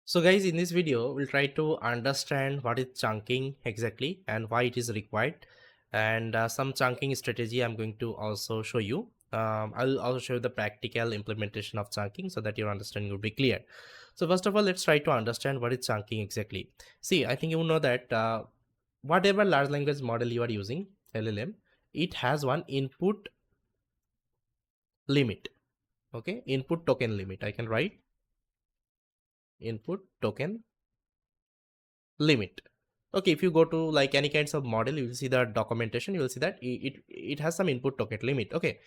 So guys, in this video, we'll try to understand what is chunking exactly and why it is required, and some chunking strategy I'm going to also show you. I'll also show you the practical implementation of chunking so that your understanding will be clear. So first of all, let's try to understand what is chunking exactly. See, I think you know that whatever large language model you are using, LLM, it has one input limit. Okay, input token limit. I can write input token limit. Okay, if you go to like any kinds of model, you will see the documentation, you will see that it has some input token limit. Okay,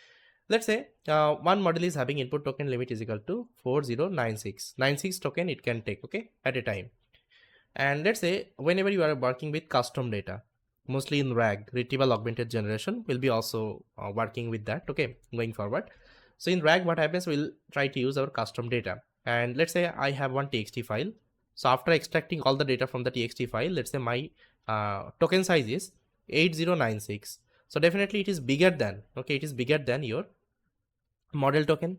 let's say one model is having input token limit is equal to 4096 token it can take, okay, at a time. And let's say whenever you are working with custom data, mostly in RAG, retrieval augmented generation will be also working with that, okay, going forward. So in RAG, what happens, we'll try to use our custom data. And let's say I have one txt file. So after extracting all the data from the txt file, let's say my token size is 8096. So definitely it is bigger than, okay, it is bigger than your model token,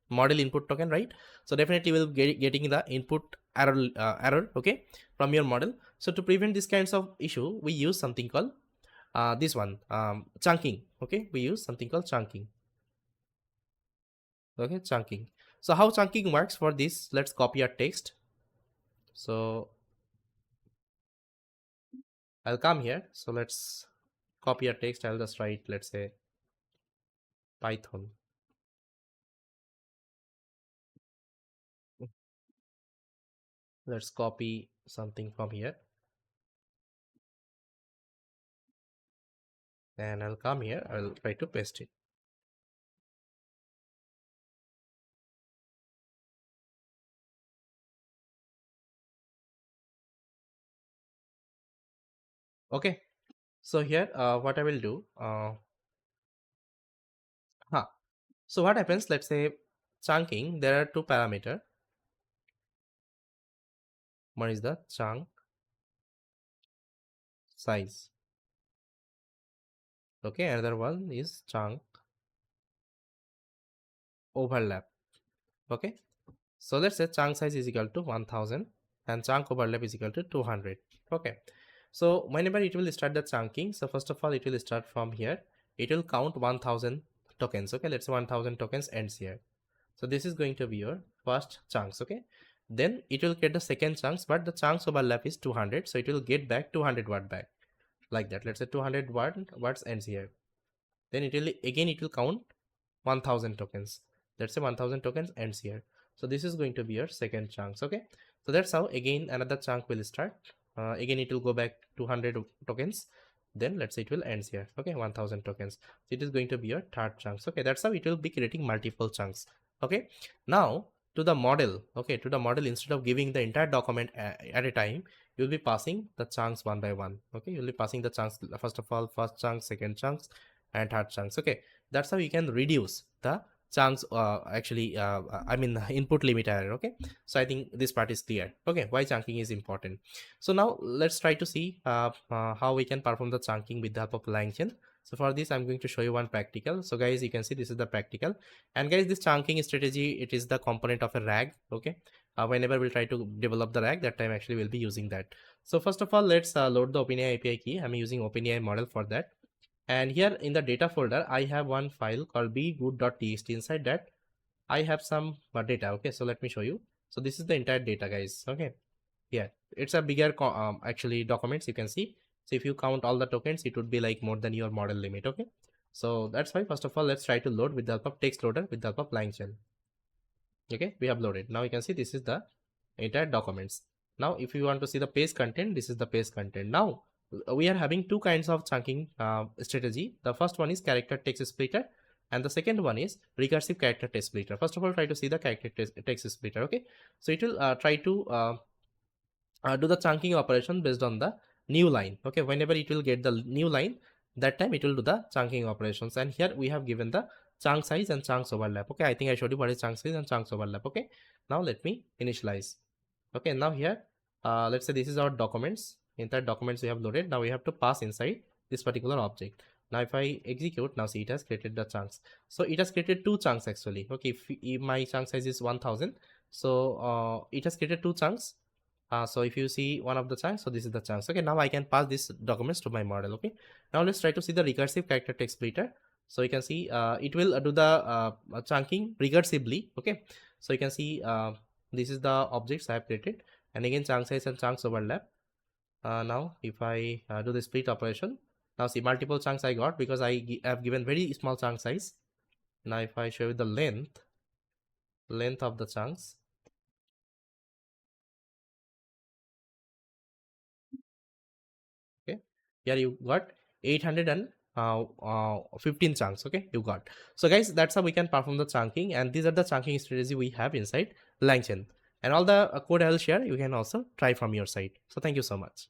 model input token, right? So definitely we'll getting the input error, okay, from your model. So to prevent this kinds of issue, we use something called this one, chunking. Okay, we use something called chunking. Okay, chunking. So how chunking works for this, let's copy our text. So I'll come here, so let's copy our text. I'll just write, let's say, Python. Let's copy something from here, and I'll come here, I'll try to paste it. Okay, so here what I will do, huh. So what happens, let's say chunking, there are two parameter. One is the chunk size, okay, another one is chunk overlap. Okay, so let's say chunk size is equal to 1000 and chunk overlap is equal to 200. Okay, so whenever it will start the chunking, so first of all it will start from here, it will count 1000 tokens. Okay, let's say 1000 tokens ends here. So this is going to be your first chunks. Okay, then it will get the second chunks, but the chunks overlap is 200, so it will get back 200 word back, like that. Let's say 200 words ends here. Then it will again, it will count 1000 tokens. Let's say 1000 tokens ends here. So this is going to be your second chunks. Okay, so that's how again another chunk will start. Again it will go back 200 tokens, then let's say it will ends here. Okay, 1000 tokens. So it is going to be your third chunks. Okay, that's how it will be creating multiple chunks. Okay, now to the model, okay, to the model, instead of giving the entire document at a time, you'll be passing the chunks one by one. Okay, you'll be passing the chunks, first of all first chunk, second chunks, and third chunks. Okay, that's how you can reduce the chunks, I mean input limit error. Okay, so I think this part is clear. Okay, why chunking is important. So now let's try to see how we can perform the chunking with the help of LangChain. So for this I'm going to show you one practical. So guys, you can see this is the practical, and guys, this chunking strategy, it is the component of a RAG. Okay, whenever we'll try to develop the RAG, that time actually we'll be using that. So first of all, let's load the OpenAI API key. I'm using OpenAI model for that. And here in the data folder, I have one file called bgood.txt. Inside that, I have some data. Okay, so let me show you. So this is the entire data, guys. Okay, yeah, it's a bigger actually documents, you can see. So if you count all the tokens, it would be like more than your model limit. Okay, so that's why first of all, let's try to load with the help of text loader with the help of LangChain. Okay, we have loaded. Now you can see this is the entire documents. Now if you want to see the page content, this is the page content. Now we are having two kinds of chunking strategy. The first one is character text splitter, and the second one is recursive character text splitter. First of all, try to see the character text splitter. Okay, so it will try to do the chunking operation based on the new line. Okay, whenever it will get the new line, that time it will do the chunking operations. And here we have given the chunk size and chunks overlap. Okay, I think I showed you what is chunk size and chunks overlap. Okay, now let me initialize. Okay, now here let's say this is our documents. In that documents we have loaded. Now we have to pass inside this particular object. Now if I execute, now see it has created the chunks. So it has created two chunks actually. Okay, if my chunk size is 1000, So it has created 2 chunks. So if you see one of the chunks, so this is the chunks. Okay, now I can pass these documents to my model. Okay, now let's try to see the recursive character text splitter. So you can see it will do the chunking recursively. Okay, so you can see this is the objects I have created, and again chunk size and chunks overlap. Now if I do the split operation, now see multiple chunks I got because I have given very small chunk size. Now if I show you the length of the chunks, okay, here you got 815 chunks. Okay, you got. So guys, that's how we can perform the chunking, and these are the chunking strategy we have inside LangChain, and all the code I will share you can also try from your side. So thank you so much.